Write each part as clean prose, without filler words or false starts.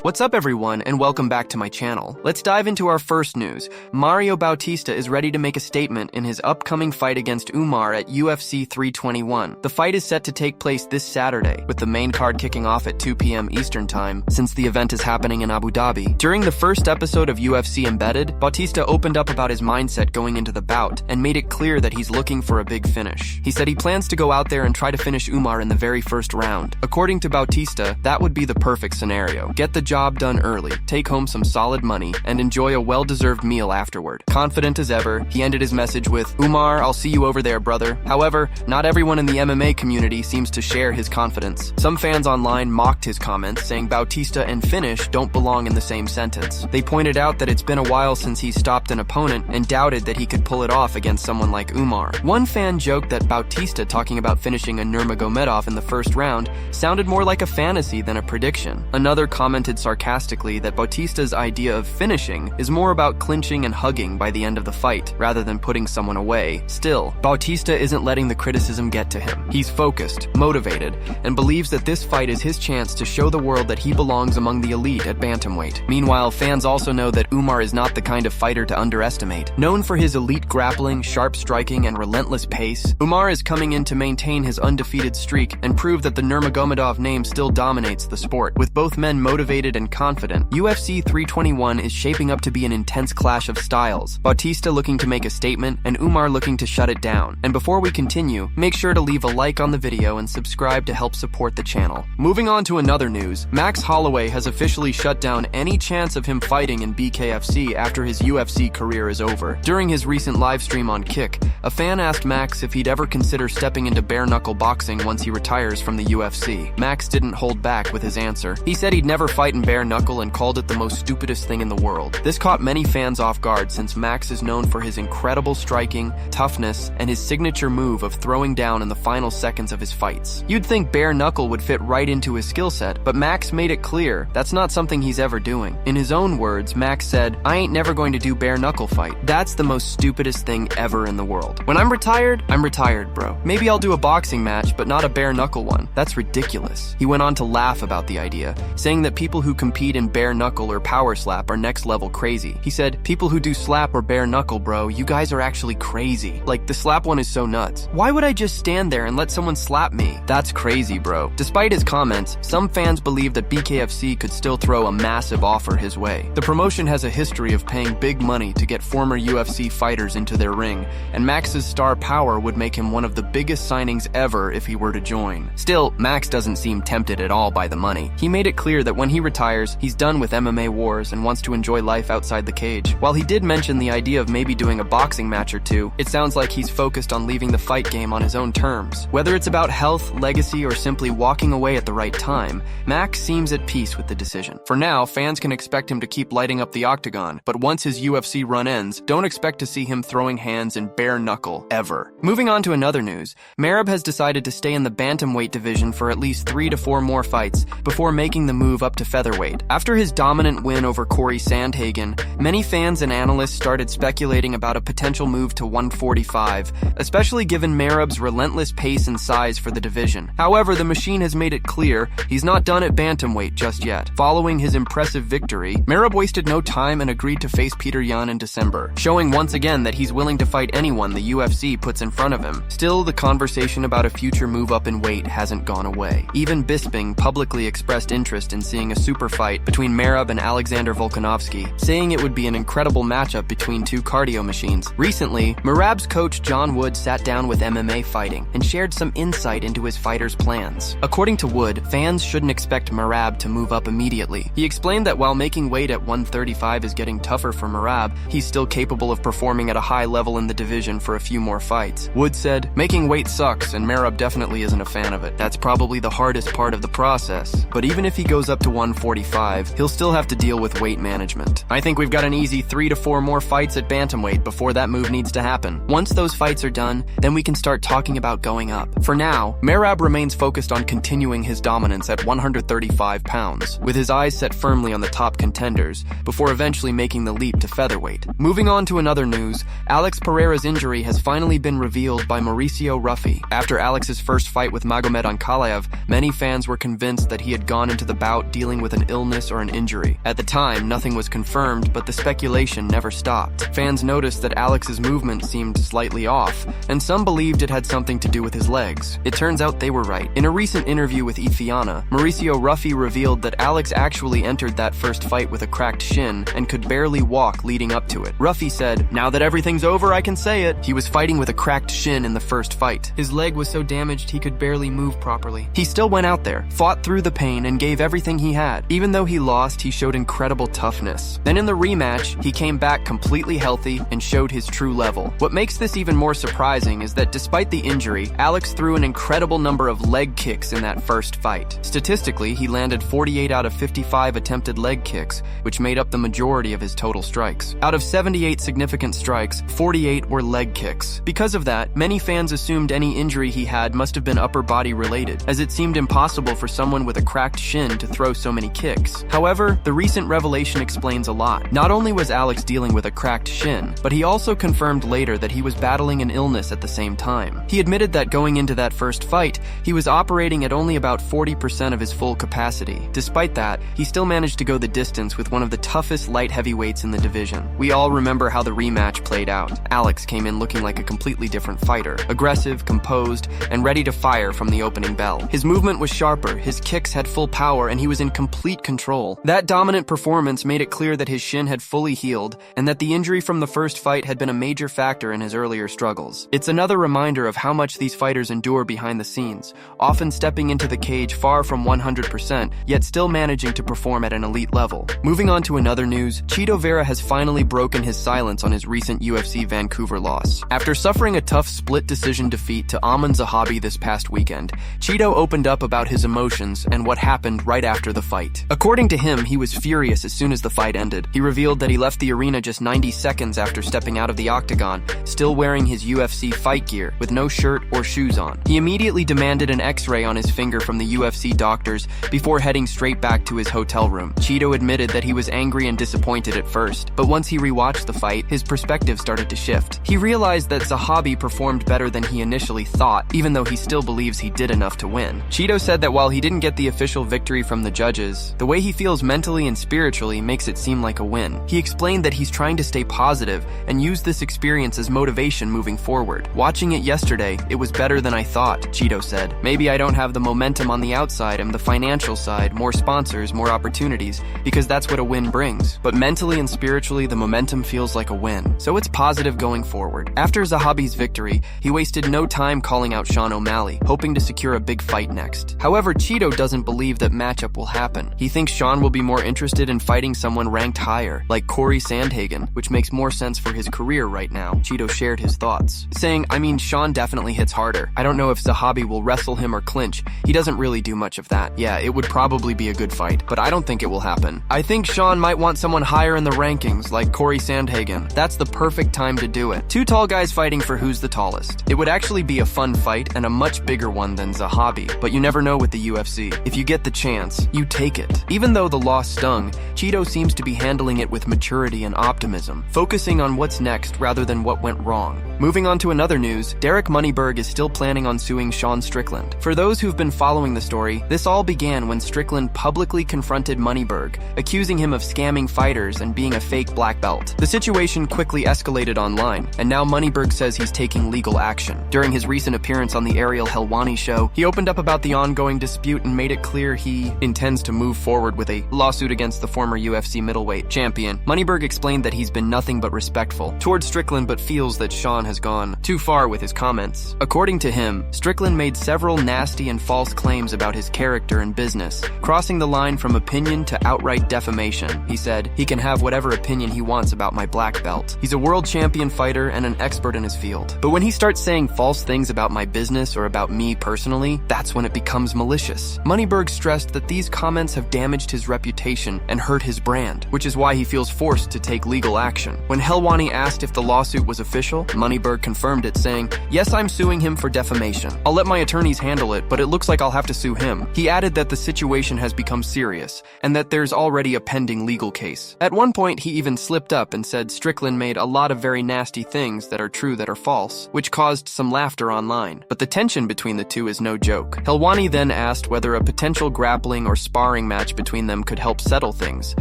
What's up everyone, and welcome back to my channel. Let's dive into our first news. Mario Bautista is ready to make a statement in his upcoming fight against Umar at UFC 321. The fight is set to take place this Saturday, with the main card kicking off at 2 p.m. Eastern Time, since the event is happening in Abu Dhabi. During the first episode of UFC Embedded, Bautista opened up about his mindset going into the bout, and made it clear that he's looking for a big finish. He said he plans to go out there and try to finish Umar in the very first round. According to Bautista, that would be the perfect scenario. Get the job done early, take home some solid money, and enjoy a well-deserved meal afterward. Confident as ever, he ended his message with, "Umar, I'll see you over there, brother." However, not everyone in the MMA community seems to share his confidence. Some fans online mocked his comments, saying Bautista and finish don't belong in the same sentence. They pointed out that it's been a while since he stopped an opponent and doubted that he could pull it off against someone like Umar. One fan joked that Bautista talking about finishing a Nurmagomedov in the first round sounded more like a fantasy than a prediction. Another commented sarcastically that Bautista's idea of finishing is more about clinching and hugging by the end of the fight, rather than putting someone away. Still, Bautista isn't letting the criticism get to him. He's focused, motivated, and believes that this fight is his chance to show the world that he belongs among the elite at bantamweight. Meanwhile, fans also know that Umar is not the kind of fighter to underestimate. Known for his elite grappling, sharp striking, and relentless pace, Umar is coming in to maintain his undefeated streak and prove that the Nurmagomedov name still dominates the sport. With both men motivated and confident, UFC 321 is shaping up to be an intense clash of styles. Bautista looking to make a statement, and Umar looking to shut it down. And before we continue, make sure to leave a like on the video and subscribe to help support the channel. Moving on to another news, Max Holloway has officially shut down any chance of him fighting in BKFC after his UFC career is over. During his recent livestream on Kick, a fan asked Max if he'd ever consider stepping into bare-knuckle boxing once he retires from the UFC. Max didn't hold back with his answer. He said he'd never fight in bare-knuckle and called it the most stupidest thing in the world. This caught many fans off guard, since Max is known for his incredible striking, toughness, and his signature move of throwing down in the final seconds of his fights. You'd think bare-knuckle would fit right into his skill set, but Max made it clear that's not something he's ever doing. In his own words, Max said, "I ain't never going to do bare-knuckle fight. That's the most stupidest thing ever in the world. When I'm retired, bro. Maybe I'll do a boxing match, but not a bare-knuckle one. That's ridiculous." He went on to laugh about the idea, saying that people who compete in bare-knuckle or power slap are next-level crazy. He said, "People who do slap or bare-knuckle, bro, you guys are actually crazy. Like, the slap one is so nuts. Why would I just stand there and let someone slap me? That's crazy, bro." Despite his comments, some fans believe that BKFC could still throw a massive offer his way. The promotion has a history of paying big money to get former UFC fighters into their ring, and Max's star power would make him one of the biggest signings ever if he were to join. Still, Max doesn't seem tempted at all by the money. He made it clear that when he retires, he's done with MMA wars and wants to enjoy life outside the cage. While he did mention the idea of maybe doing a boxing match or two, it sounds like he's focused on leaving the fight game on his own terms. Whether it's about health, legacy, or simply walking away at the right time, Max seems at peace with the decision. For now, fans can expect him to keep lighting up the octagon, but once his UFC run ends, don't expect to see him throwing hands in bare knuckle, ever. Moving on to another news, Merab has decided to stay in the bantamweight division for at least 3 to 4 more fights before making the move up to featherweight. After his dominant win over Corey Sandhagen, many fans and analysts started speculating about a potential move to 145, especially given Merab's relentless pace and size for the division. However, the machine has made it clear he's not done at bantamweight just yet. Following his impressive victory, Merab wasted no time and agreed to face Petr Yan in December, showing once again that he's willing to fight anyone the UFC puts in front of him. Still, the conversation about a future move up in weight hasn't gone away. Even Bisping publicly expressed interest in seeing a super fight between Merab and Alexander Volkanovski, saying it would be an incredible matchup between two cardio machines. Recently, Merab's coach John Wood sat down with MMA Fighting and shared some insight into his fighters' plans. According to Wood, fans shouldn't expect Merab to move up immediately. He explained that while making weight at 135 is getting tougher for Merab, he's still capable of performing at a high level in the division for a few more fights. Wood said, "Making weight sucks, and Merab definitely isn't a fan of it. That's probably the hardest part of the process. But even if he goes up to 145, he'll still have to deal with weight management. I think we've got an easy 3 to 4 more fights at bantamweight before that move needs to happen. Once those fights are done, then we can start talking about going up." For now, Merab remains focused on continuing his dominance at 135 pounds, with his eyes set firmly on the top contenders, before eventually making the leap to featherweight. Moving on to another news, Alex Pereira's injury has finally been revealed by Mauricio Ruffy. After Alex's first fight with Magomed Ankalaev, many fans were convinced that he had gone into the bout dealing with an illness or an injury. At the time, nothing was confirmed, but the speculation never stopped. Fans noticed that Alex's movement seemed slightly off, and some believed it had something to do with his legs. It turns out they were right. In a recent interview with Ifiana, Mauricio Ruffy revealed that Alex actually entered that first fight with a cracked shin and could barely walk leading up to it. Ruffy said, "Now that everything's over, I can say it." He was fighting with a cracked shin in the first fight. His leg was so damaged he could barely move properly. He still went out there, fought through the pain, and gave everything he had. Even though he lost, he showed incredible toughness. Then in the rematch, he came back completely healthy and showed his true level. What makes this even more surprising is that despite the injury, Alex threw an incredible number of leg kicks in that first fight. Statistically, he landed 48 out of 55 attempted leg kicks, which made up the majority of his total strikes. Out of 78 significant strikes, 48 were leg kicks. Because of that, many fans assumed any injury he had must have been upper body related, as it seemed impossible for someone with a cracked shin to throw so many kicks. However, the recent revelation explains a lot. Not only was Alex dealing with a cracked shin, but he also confirmed later that he was battling an illness at the same time. He admitted that going into that first fight, he was operating at only about 40% of his full capacity. Despite that, he still managed to go the distance with one of the toughest light heavyweights in the division. We all remember how the rematch played out. Alex came in looking like a completely different fighter, aggressive, composed, and ready to fire from the opening bell. His movement was sharper, his kicks had full power, and he was in complete control. That dominant performance made it clear that his shin had fully healed, and that the injury from the first fight had been a major factor in his earlier struggles. It's another reminder of how much these fighters endure behind the scenes, often stepping into the cage far from 100%, yet still managing to perform at an elite level. Moving on to another news, Chito Vera has finally broken his silence on his recent UFC Vancouver loss. After suffering a tough split decision defeat to Aman Zahabi this past weekend, Chito opened up about his emotions and what happened right after the fight. According to him, he was furious as soon as the fight ended. He revealed that he left the arena just 90 seconds after stepping out of the octagon, still wearing his UFC fight gear, with no shirt or shoes on. He immediately demanded an X-ray on his finger from the UFC doctors before heading straight back to his hotel room. Chito admitted that he was angry and disappointed at first, but once he rewatched the fight, his perspective started to shift. He realized that Zahabi performed better than he initially thought, even though he still believes he did enough to win. Chito said that while he didn't get the official victory from the judges, the way he feels mentally and spiritually makes it seem like a win. He explained that he's trying to stay positive and use this experience as motivation moving forward. "Watching it yesterday, it was better than I thought," Chito said. "Maybe I don't have the momentum on the outside and the financial side, more sponsors, more opportunities, because that's what a win brings. But mentally and spiritually, the momentum feels like a win. So it's positive going forward." After Zahabi's victory, he wasted no time calling out Sean O'Malley, hoping to secure a big fight next. However, Chito doesn't believe that matchup will happen. He thinks Sean will be more interested in fighting someone ranked higher, like Corey Sandhagen, which makes more sense for his career right now. Chito shared his thoughts, saying, "I mean, Sean definitely hits harder. I don't know if Zahabi will wrestle him or clinch. He doesn't really do much of that. Yeah, it would probably be a good fight, but I don't think it will happen. I think Sean might want someone higher in the rankings, like Corey Sandhagen. That's the perfect time to do it. Two tall guys fighting for who's the tallest. It would actually be a fun fight and a much bigger one than Zahabi, but you never know with the UFC. If you get the chance, you take it." Even though the loss stung, Chito seems to be handling it with maturity and optimism, focusing on what's next rather than what went wrong. Moving on to another news, Derek Moneyberg is still planning on suing Sean Strickland. For those who've been following the story, this all began when Strickland publicly confronted Moneyberg, accusing him of scamming fighters and being a fake black belt. The situation quickly escalated online, and now Moneyberg says he's taking legal action. During his recent appearance on the Ariel Helwani show, he opened up about the ongoing dispute and made it clear he intends to move forward with a lawsuit against the former UFC middleweight champion. Moneyberg explained that he's been nothing but respectful towards Strickland, but feels that Sean has gone too far with his comments. According to him, Strickland made several nasty and false claims about his character and business, crossing the line from opinion to outright defamation. He said, "He can have whatever opinion he wants about my black belt. He's a world champion fighter and an expert in his field. But when he starts saying false things about my business or about me personally, that's when it becomes malicious." Moneyberg stressed that these comments have damaged his reputation and hurt his brand, which is why he feels forced to take legal action. When Helwani asked if the lawsuit was official, Moneyberg confirmed it, saying, "Yes, I'm suing him for defamation. I'll let my attorneys handle it, but it looks like I'll have to sue him." He added that the situation has become serious and that there's already a pending legal case. At one point, he even slipped up and said Strickland made a lot of very nasty things that are true that are false, which caused some laughter online. But the tension between the two is no joke. Helwani then asked whether a potential grappling or sparring sparring match between them could help settle things,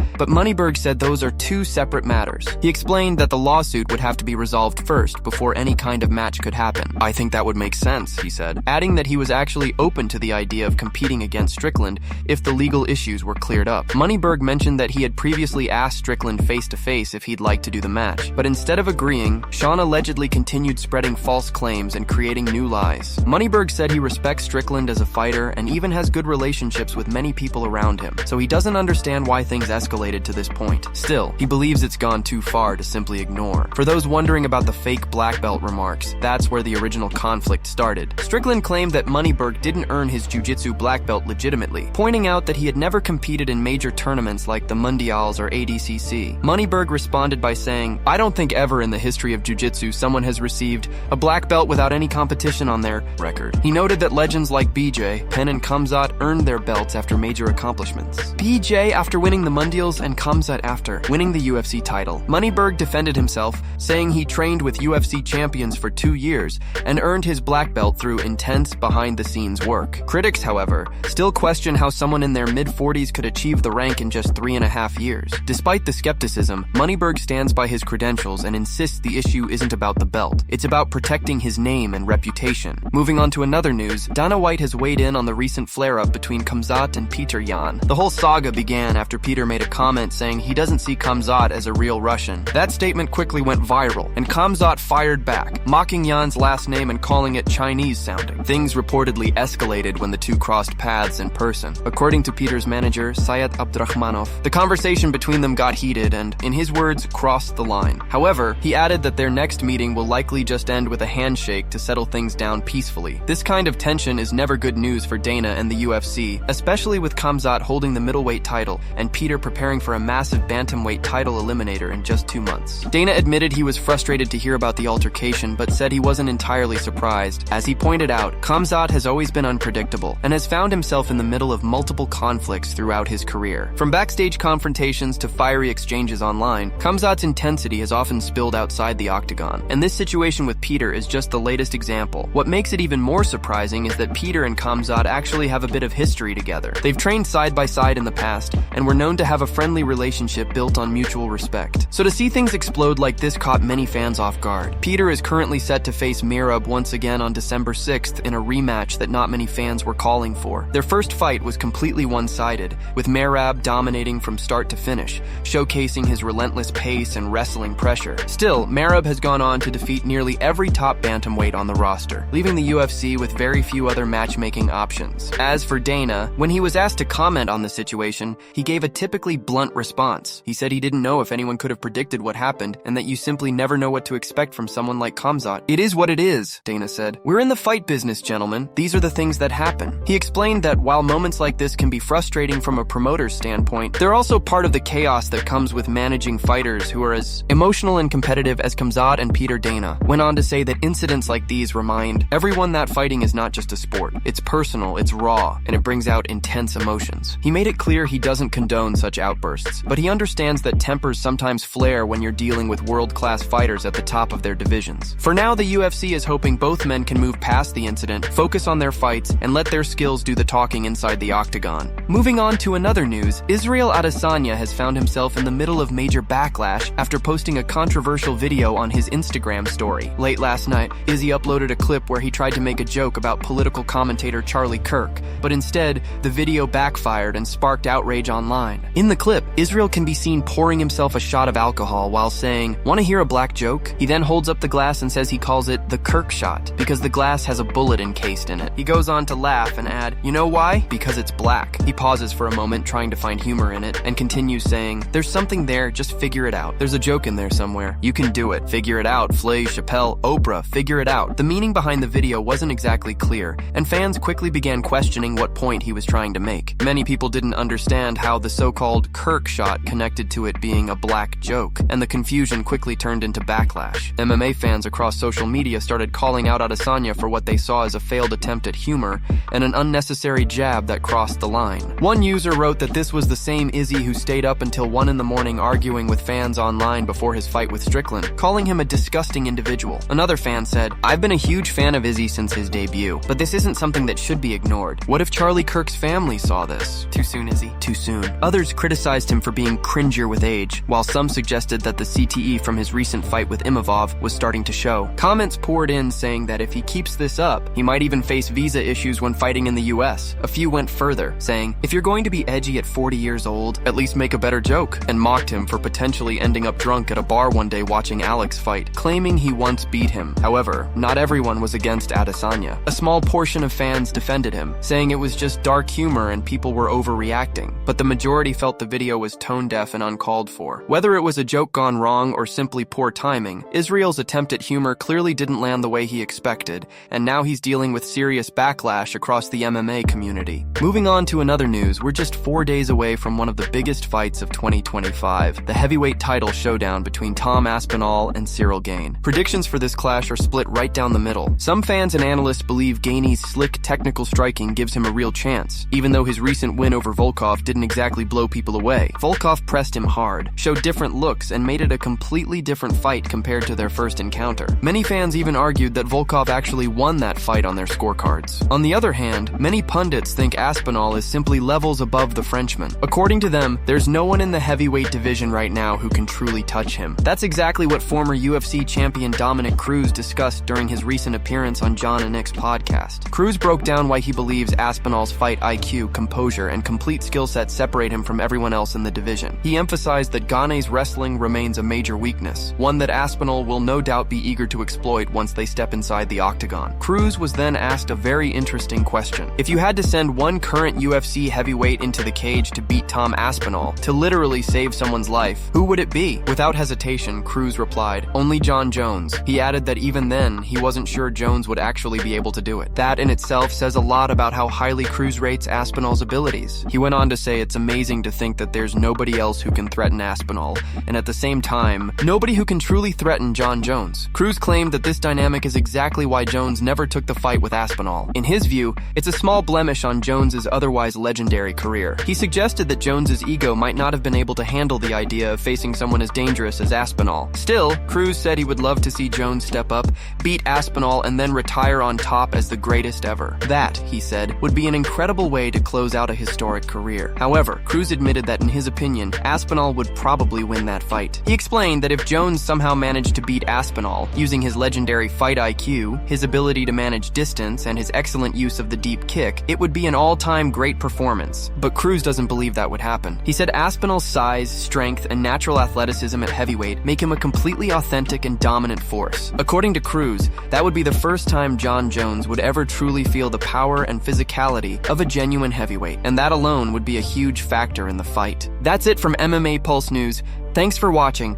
but Moneyberg said those are two separate matters. He explained that the lawsuit would have to be resolved first before any kind of match could happen. "I think that would make sense," he said, adding that he was actually open to the idea of competing against Strickland if the legal issues were cleared up. Moneyberg mentioned that he had previously asked Strickland face-to-face if he'd like to do the match, but instead of agreeing, Sean allegedly continued spreading false claims and creating new lies. Moneyberg said he respects Strickland as a fighter and even has good relationships with many people around him, so he doesn't understand why things escalated to this point. Still, he believes it's gone too far to simply ignore. For those wondering about the fake black belt remarks, that's where the original conflict started. Strickland claimed that Moneyberg didn't earn his jiu-jitsu black belt legitimately, pointing out that he had never competed in major tournaments like the Mundials or ADCC. Moneyberg responded by saying, "I don't think ever in the history of jiu-jitsu someone has received a black belt without any competition on their record." He noted that legends like BJ, Penn and Khamzat earned their belts after major accomplishments. BJ after winning the Mundials and Khamzat after winning the UFC title. Moneyberg defended himself, saying he trained with UFC champions for 2 years and earned his black belt through intense behind-the-scenes work. Critics, however, still question how someone in their mid-40s could achieve the rank in just 3.5 years. Despite the skepticism, Moneyberg stands by his credentials and insists the issue isn't about the belt. It's about protecting his name and reputation. Moving on to another news, Dana White has weighed in on the recent flare-up between Khamzat and Petr Yan. The whole saga began after Peter made a comment saying he doesn't see Khamzat as a real Russian. That statement quickly went viral, and Khamzat fired back, mocking Yan's last name and calling it Chinese-sounding. Things reportedly escalated when the two crossed paths in person. According to Peter's manager, Syed Abdurrahmanov, the conversation between them got heated and, in his words, crossed the line. However, he added that their next meeting will likely just end with a handshake to settle things down peacefully. This kind of tension is never good news for Dana and the UFC, especially with Khamzat holding the middleweight title and Peter preparing for a massive bantamweight title eliminator in just 2 months. Dana admitted he was frustrated to hear about the altercation, but said he wasn't entirely surprised. As he pointed out, Khamzat has always been unpredictable and has found himself in the middle of multiple conflicts throughout his career. From backstage confrontations to fiery exchanges online, Khamzat's intensity has often spilled outside the octagon, and this situation with Peter is just the latest example. What makes it even more surprising is that Peter and Khamzat actually have a bit of history together. They've trained side by side in the past and were known to have a friendly relationship built on mutual respect. So to see things explode like this caught many fans off guard. Peter is currently set to face Merab once again on December 6th in a rematch that not many fans were calling for. Their first fight was completely one-sided, with Merab dominating from start to finish, showcasing his relentless pace and wrestling pressure. Still, Merab has gone on to defeat nearly every top bantamweight on the roster, leaving the UFC with very few other matchmaking options. As for Dana, when he was asked to comment on the situation, he gave a typically blunt response. He said he didn't know if anyone could have predicted what happened, and that you simply never know what to expect from someone like Khamzat. "It is what it is," Dana said. "We're in the fight business, gentlemen. These are the things that happen." He explained that while moments like this can be frustrating from a promoter's standpoint, they're also part of the chaos that comes with managing fighters who are as emotional and competitive as Khamzat and Peter. Dana went on to say that incidents like these remind everyone that fighting is not just a sport. It's personal, it's raw, and it brings out intense emotions. He made it clear he doesn't condone such outbursts, but he understands that tempers sometimes flare when you're dealing with world-class fighters at the top of their divisions. For now, the UFC is hoping both men can move past the incident, focus on their fights, and let their skills do the talking inside the octagon. Moving on to another news, Israel Adesanya has found himself in the middle of major backlash after posting a controversial video on his Instagram story. Late last night, Izzy uploaded a clip where he tried to make a joke about political commentator Charlie Kirk, but instead, the video backfired and sparked outrage online. In the clip, Israel can be seen pouring himself a shot of alcohol while saying, "Want to hear a black joke?" He then holds up the glass and says he calls it the Kirk shot because the glass has a bullet encased in it. He goes on to laugh and add, "You know why? Because it's black." He pauses for a moment trying to find humor in it and continues saying, "There's something there, just figure it out. There's a joke in there somewhere. You can do it. Figure it out. Flay, Chappelle, Oprah, figure it out." The meaning behind the video wasn't exactly clear, and fans quickly began questioning what point he was trying to make. Many people didn't understand how the so-called Kirk shot connected to it being a black joke, and the confusion quickly turned into backlash. MMA fans across social media started calling out Adesanya for what they saw as a failed attempt at humor and an unnecessary jab that crossed the line. One user wrote that this was the same Izzy who stayed up until 1 in the morning arguing with fans online before his fight with Strickland, calling him a disgusting individual. Another fan said, "I've been a huge fan of Izzy since his debut, but this isn't something that should be ignored. What if Charlie Kirk's family saw this?" close. Too soon, Izzy. Too soon. Others criticized him for being cringier with age, while some suggested that the CTE from his recent fight with Imavov was starting to show. Comments poured in saying that if he keeps this up, he might even face visa issues when fighting in the US. A few went further, saying, if you're going to be edgy at 40 years old, at least make a better joke, and mocked him for potentially ending up drunk at a bar one day watching Alex fight, claiming he once beat him. However, not everyone was against Adesanya. A small portion of fans defended him, saying it was just dark humor and people were overreacting, but the majority felt the video was tone-deaf and uncalled for. Whether it was a joke gone wrong or simply poor timing, Israel's attempt at humor clearly didn't land the way he expected, and now he's dealing with serious backlash across the MMA community. Moving on to another news, we're just 4 days away from one of the biggest fights of 2025, the heavyweight title showdown between Tom Aspinal and Gane. Predictions for this clash are split right down the middle. Some fans and analysts believe Gane's slick technical striking gives him a real chance, even though his recent win over Volkov didn't exactly blow people away. Volkov pressed him hard, showed different looks, and made it a completely different fight compared to their first encounter. Many fans even argued that Volkov actually won that fight on their scorecards. On the other hand, many pundits think Aspinal is simply levels above the Frenchman. According to them, there's no one in the heavyweight division right now who can truly touch him. That's exactly what former UFC champion Dominic Cruz discussed during his recent appearance on John and Nick's podcast. Cruz broke down why he believes Aspinal's fight IQ, composure, and complete skill set separate him from everyone else in the division. He emphasized that Gane's wrestling remains a major weakness, one that Aspinal will no doubt be eager to exploit once they step inside the octagon. Cruz was then asked a very interesting question. If you had to send one current UFC heavyweight into the cage to beat Tom Aspinal, to literally save someone's life, who would it be? Without hesitation, Cruz replied, only John Jones. He added that even then, he wasn't sure Jones would actually be able to do it. That in itself says a lot about how highly Cruz rates Aspinal's abilities. He went on to say it's amazing to think that there's nobody else who can threaten Aspinal, and at the same time, nobody who can truly threaten John Jones. Cruz claimed that this dynamic is exactly why Jones never took the fight with Aspinal. In his view, it's a small blemish on Jones's otherwise legendary career. He suggested that Jones's ego might not have been able to handle the idea of facing someone as dangerous as Aspinal. Still, Cruz said he would love to see Jones step up, beat Aspinal, and then retire on top as the greatest ever. That, he said, would be an incredible way to close out a historic career. However, Cruz admitted that in his opinion, Aspinal would probably win that fight. He explained that if Jones somehow managed to beat Aspinal, using his legendary fight IQ, his ability to manage distance, and his excellent use of the deep kick, it would be an all-time great performance. But Cruz doesn't believe that would happen. He said Aspinal's size, strength, and natural athleticism at heavyweight make him a completely authentic and dominant force. According to Cruz, that would be the first time John Jones would ever truly feel the power and physicality of a genuine heavyweight, and that alone would be a huge factor in the fight. That's it from MMA Pulse News. Thanks for watching.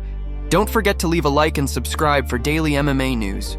Don't forget to leave a like and subscribe for daily MMA news.